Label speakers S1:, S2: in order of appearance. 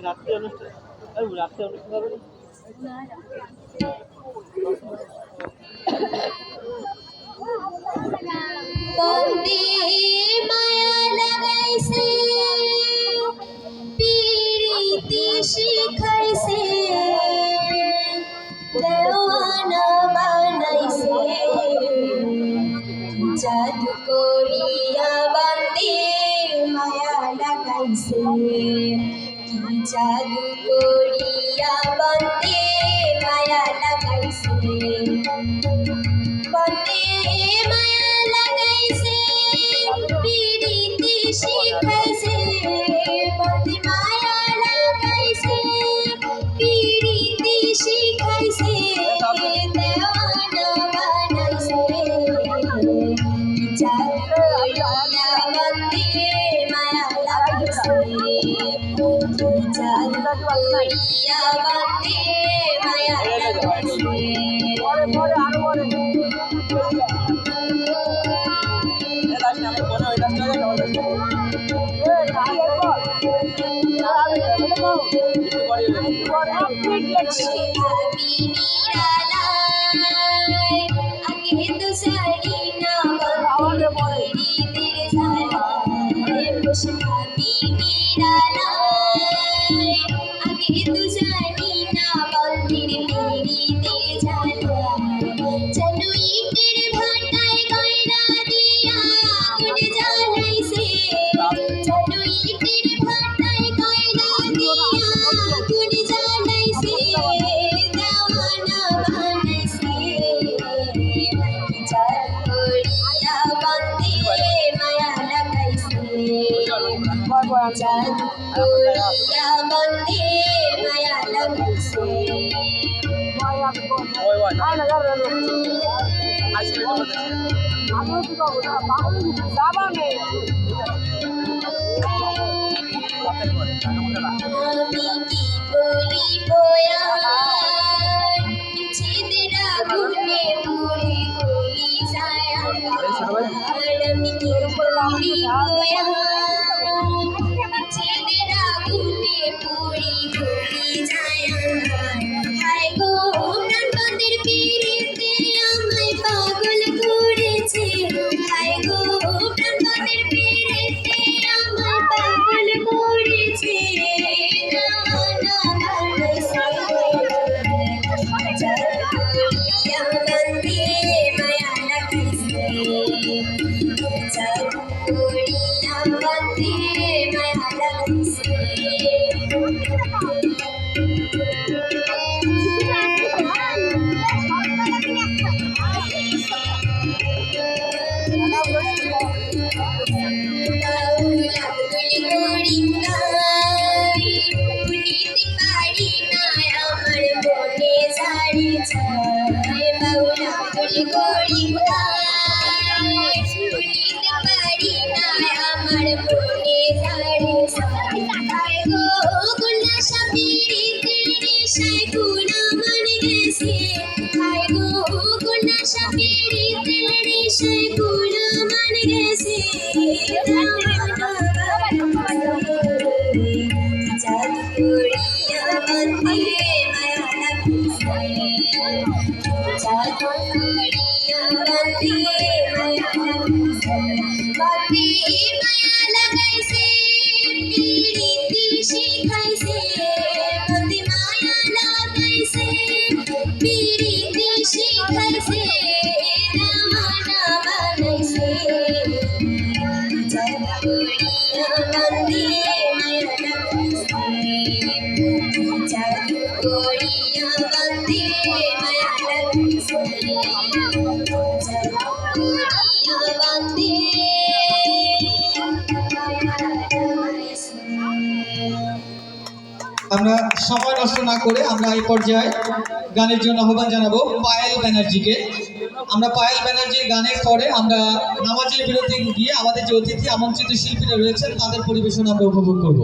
S1: রাত্রে অনুষ্ঠান রাত্রে অনুষ্ঠান হবে
S2: বন্দে মায়া লাগাইছে পীড়িতি শিখাইছে দেওয়ানা বানাইছে জাদু করিয়া বন্দে মায়া লাগাইছে কি জাদু করিয়া বন্দে মায়া লাগাইছে বন্দে মায়া লাগাইছে পীড়িতি শিখাইছে বন্দে মায়া লাগাইছে পীড়িতি শিখাইছে দেওয়ানা বানাইছে জাদু করিয়া বন্দে মায়া লাগাইছে জাদু করিয়া বন্দে মায়া লাগাইছে আগে তো সারি না পীড়িতের জ্বালায় বসে ভাবি নিরালায় আগে তো জানি না বন্দির পীড়িতের জ্বালায় চলো ইটের ভাটায় গয়না দিয়া আগুন জ্বালাইছে চলো ইটের ভাটায় গয়না দিয়া আগুন জ্বালাইছে দেওয়ানা বানাইছে জাদু করিয়া বন্দে মায়া লাগাইছে জাদু করিয়া বন্দে মায়া লাগাইছে আমি কি করিব আর বিচ্ছেদের আগুনে পুড়ে গলি যায় আমার আমি কি করিব আর বিচ্ছেদের আগুনে পুড়ে গলি যায় আমার হায় গো প্রাণবন্দের পীড়িতে আমায় পাগল করেছে হায় গো প্রাণবন্দের পীড়িতে আমায় পাগল করেছে দেওয়ানা বানাইছে জাদু করিয়া বন্দে মায়া লাগাইছে জাদু করিয়া বন্দে মায়া লাগাইছে ভুলিতে পারি না আমার মনে সারি ছায় বাউলা তুলি করি ভুলিতে পারি না আমার মনে সারি ছায় গো গুনা সাপিরিতের নেশায় গুনা মনে গেছে হায় গো গুনা সাপিরিতের নেশায় গুনা মনে গেছে জাদু করিয়া বন্দে মায়া লাগাইছে জাদু করিয়া বন্দে মায়া লাগাইছে বন্দে মায়া লাগাইছে পীড়িতি শিখাইছে বন্দে মায়া লাগাইছে পীড়িতি শিখাইছে দেওয়ানা বানাইছে জাদু করিয়া বন্দে মায়া লাগাইছে জাদু করিয়া বন্দে মায়া লাগাইছে
S3: আমরা সময় নষ্ট না করে আমরা এই পর্যায়ে গানের জন্য আহ্বান জানাবো পায়েল ব্যানার্জিকে। আমরা পায়েল ব্যানার্জির গানের পরে আমরা নামাজের বিরতি গিয়ে আমাদের যে অতিথি আমন্ত্রিত শিল্পীরা রয়েছেন তাদের পরিবেশন আমরা উপভোগ করব।